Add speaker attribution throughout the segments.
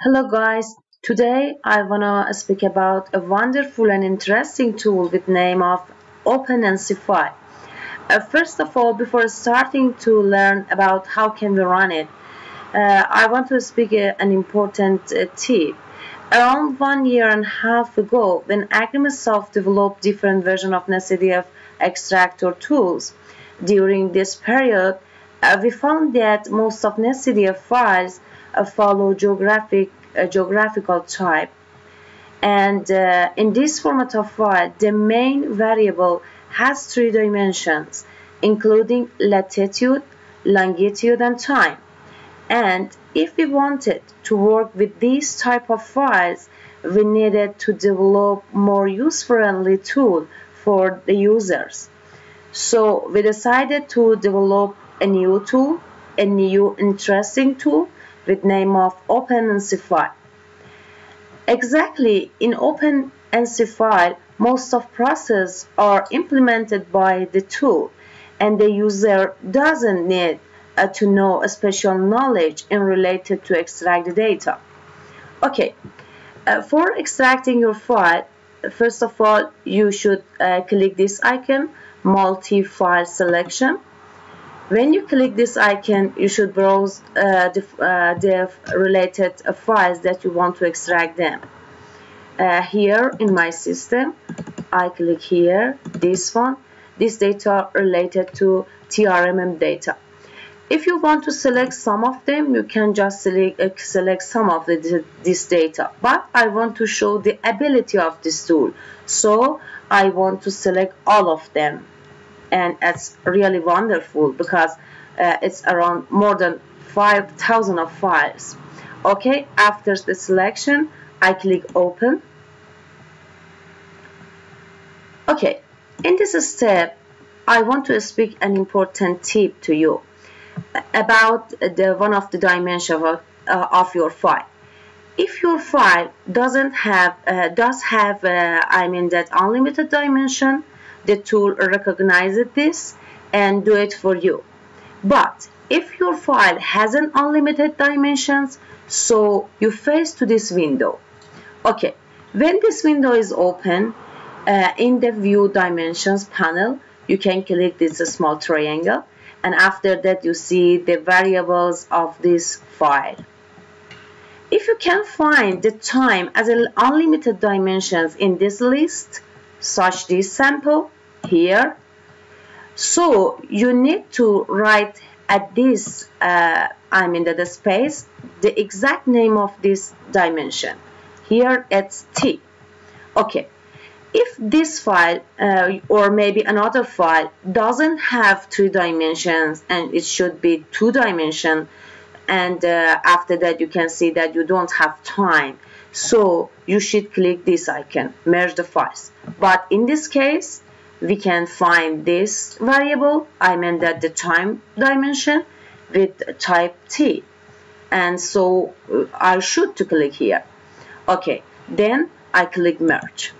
Speaker 1: Hello guys, today I wanna speak about a wonderful and interesting tool with name of OpenNCFi. First of all, before starting to learn about how can we run it, I want to speak an important tip. Around 1 year and a half ago, when Microsoft developed different versions of Netcdf extractor tools, during this period, we found that most of Netcdf files follow geographical type. And in this format of file, the main variable has 3 dimensions, including latitude, longitude, and time. And if we wanted to work with these type of files, we needed to develop more user-friendly tool for the users. So we decided to develop a new tool, a new interesting tool with name of OpenNCFi. Exactly, in OpenNCFi, most of processes are implemented by the tool, and the user doesn't need to know a special knowledge in related to extract the data. Okay, for extracting your file, first of all, you should click this icon, Multifile selection. When you click this icon, you should browse the related files that you want to extract them. Here in my system, I click here, this one. This data related to TRMM data. If you want to select some of them, you can just select some of this data. But I want to show the ability of this tool, so I want to select all of them. And it's really wonderful because it's around more than 5,000 of files. Okay, after the selection, I click open. Okay, in this step, I want to speak an important tip to you about one of the dimensions of your file. If your file does have that unlimited dimension, the tool recognizes this and do it for you. But if your file has an unlimited dimensions, so you face to this window. Okay, when this window is open, in the view dimensions panel, you can click this small triangle, and after that you see the variables of this file. If you can find the time as an unlimited dimensions in this list, such this sample here, so you need to write at this the space the exact name of this dimension. Here it's T. Okay, if this file or maybe another file doesn't have 3 dimensions and it should be 2 dimension, and after that you can see that you don't have time, so you should click this icon, merge the files. But in this case, we can find this variable, that the time dimension with type T, and so I should to click here. Okay, then I click merge.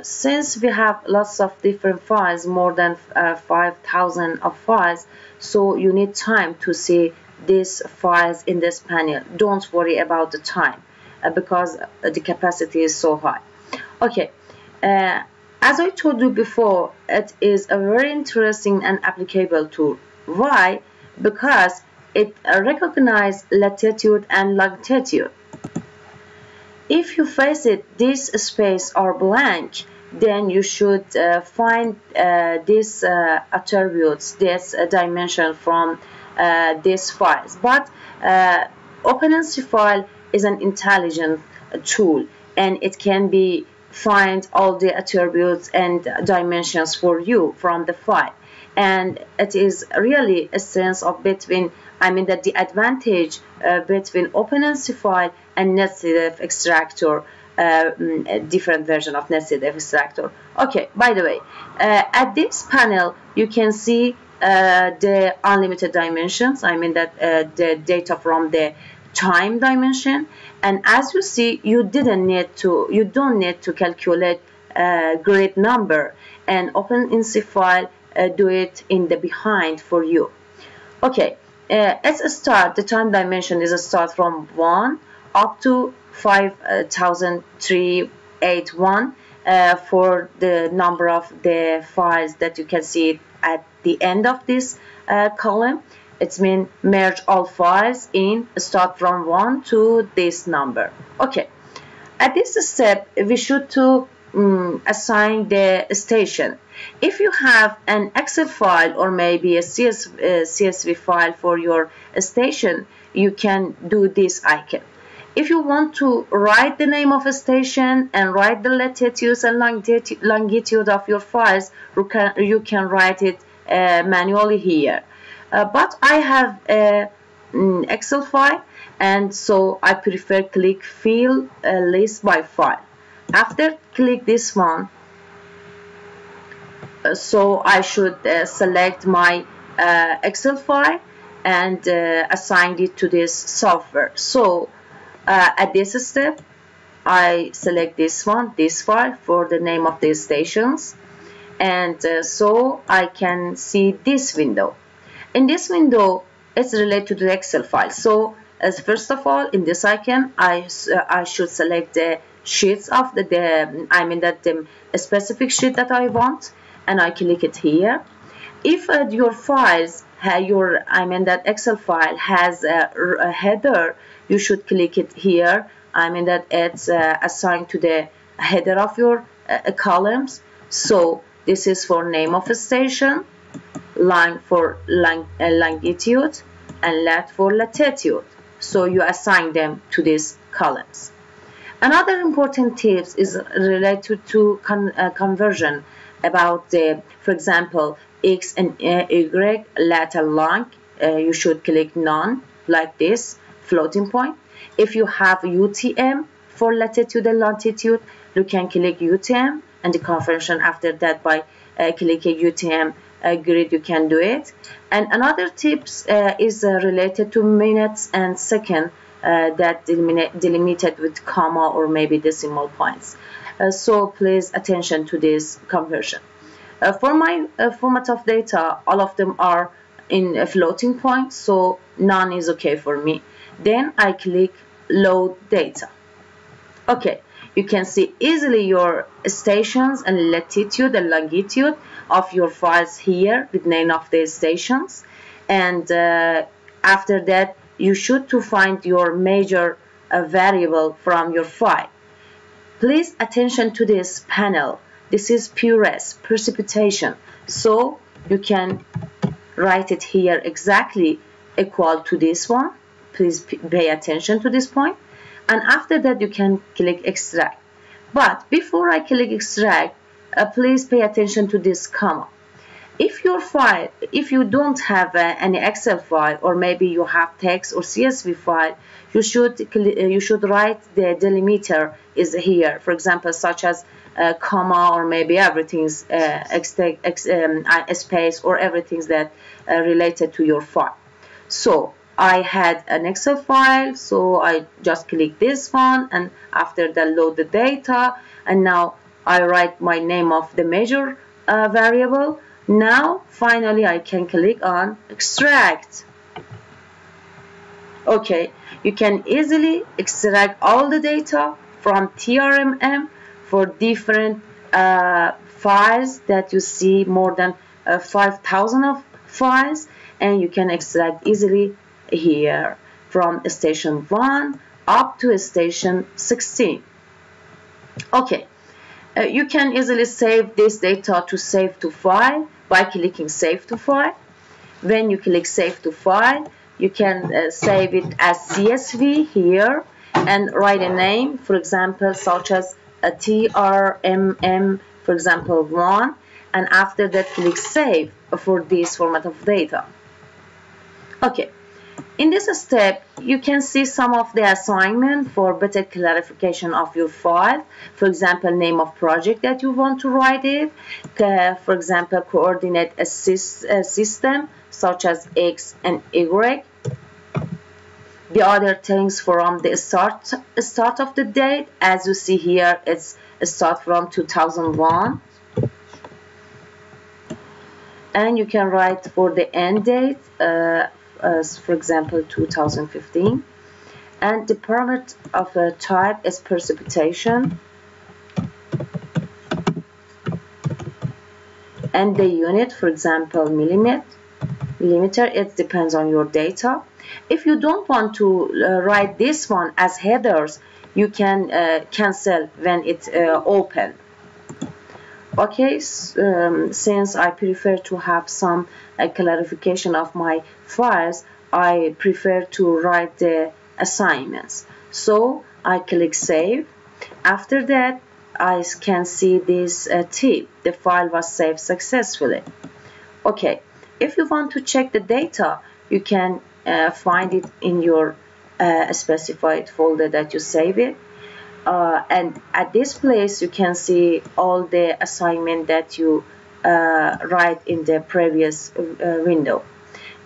Speaker 1: Since we have lots of different files, more than 5,000 of files, so you need time to see these files in this panel. Don't worry about the time because the capacity is so high. Okay, as I told you before, it is a very interesting and applicable tool. Why? Because it recognizes latitude and longitude. If you face it, this space are blank, then you should find these attributes, this dimension from these files. But OpenNCFi is an intelligent tool, and it can be find all the attributes and dimensions for you from the file. And it is really a sense of between, that the advantage between OpenNCFi and Netcdf extractor, different version of Netcdf extractor. Okay, by the way, at this panel you can see the unlimited dimensions, the data from the time dimension, and as you see, you don't need to calculate grid number, and OpenNCFi do it in the behind for you. Okay, let's start. The time dimension is a start from 1 up to 5381 for the number of the files that you can see at the end of this column. It means merge all files in start from 1 to this number. Okay, at this step we should to assign the station. If you have an Excel file or maybe a CSV file for your station, you can do this icon. If you want to write the name of a station and write the latitude and longitude of your files, you can write it manually here. But I have a Excel file, and so I prefer click fill list by file. After click this one, so I should select my Excel file and assign it to this software. So at this step, I select this one, this file for the name of the stations, and so I can see this window. In this window, it's related to the Excel file. So as first of all, in this icon, I should select the sheets of the specific sheet that I want, and I click it here. If your files that Excel file has a header, you should click it here. That it's assigned to the header of your columns. So this is for name of a station, line for longitude, and lat for latitude. So you assign them to these columns. Another important tips is related to conversion about the, for example, X and Y, lat and long. You should click none like this, floating point. If you have UTM for latitude and longitude, you can click UTM, and the conversion after that by clicking UTM grid you can do it. And another tips is related to minutes and seconds that delimited with comma or maybe decimal points. So please attention to this conversion. For my format of data, all of them are in a floating point, so none is okay for me. Then I click load data. Okay, you can see easily your stations and latitude and longitude of your files here with name of the stations, and after that you should to find your major variable from your file. Please attention to this panel. This is PURES, precipitation, so you can write it here exactly equal to this one. Please pay attention to this point, and after that you can click extract. But before I click extract, please pay attention to this comma. If your file, if you don't have any Excel file, or maybe you have text or CSV file, you should write the delimiter is here. For example, such as comma or maybe everything's space or everything's that related to your file. So I had an Excel file, so I just click this one, and after that load the data, and now I write my name of the major variable. Now finally I can click on extract. Okay, you can easily extract all the data from TRMM for different files that you see, more than 5,000 of files, and you can extract easily here from station 1 up to station 16. Okay, you can easily save this data to save to file by clicking save to file. When you click save to file, you can save it as CSV here and write a name, for example, such as a TRMM, for example, 1, and after that click save for this format of data. Okay, in this step you can see some of the assignment for better clarification of your file. For example, name of project that you want to write it, for example, coordinate a system such as X and Y. The other things from the start of the date, as you see here, it's start from 2001. and you can write for the end date, as for example 2015, and the parameter of a type is precipitation, and the unit, for example millimeter. It depends on your data. If you don't want to write this one as headers, you can cancel when it's open. Okay, since I prefer to have some clarification of my files, I prefer to write the assignments. So I click save. After that, I can see this tip: the file was saved successfully. Okay, if you want to check the data, you can find it in your specified folder that you save it. And at this place you can see all the assignment that you write in the previous window.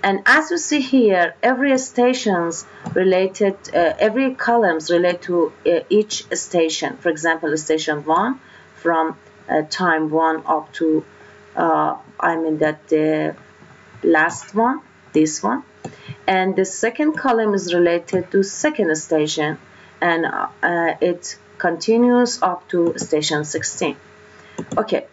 Speaker 1: And as you see here, every stations related, every columns relate to each station. For example, station 1 from time 1 up to the last one, this one. And the second column is related to second station, and it continues up to station 16. Okay,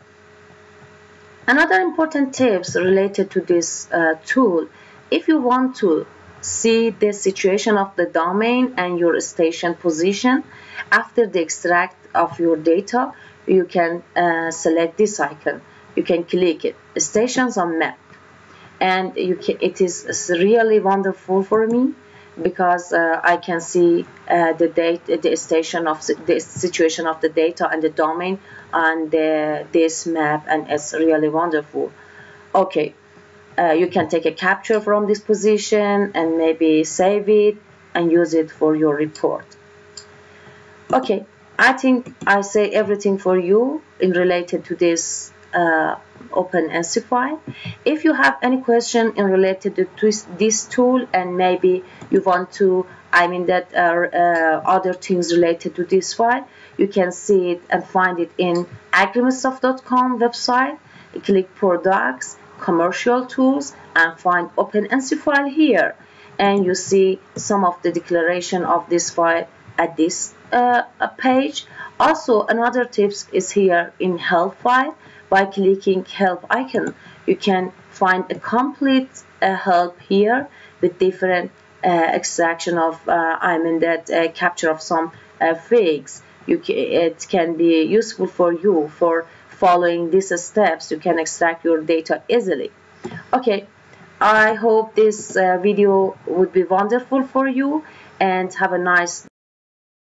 Speaker 1: another important tips related to this tool: if you want to see the situation of the domain and your station position after the extract of your data, you can select this icon. You can click it, stations on map, and it is really wonderful for me, because I can see the station of the situation of the data and the domain on this map, and it's really wonderful. Okay, you can take a capture from this position and maybe save it and use it for your report. Okay, I think I say everything for you in related to this OpenNC file. If you have any question in related to this tool, and maybe you want to, other things related to this file, you can see it and find it in agreementsoft.com website. Click products, commercial tools, and find OpenNC file here, and you see some of the declaration of this file at this page. Also, another tips is here in help file. By clicking help icon, you can find a complete help here with different extraction of capture of some figs. It can be useful for you for following these steps. You can extract your data easily. Okay, I hope this video would be wonderful for you, and have a nice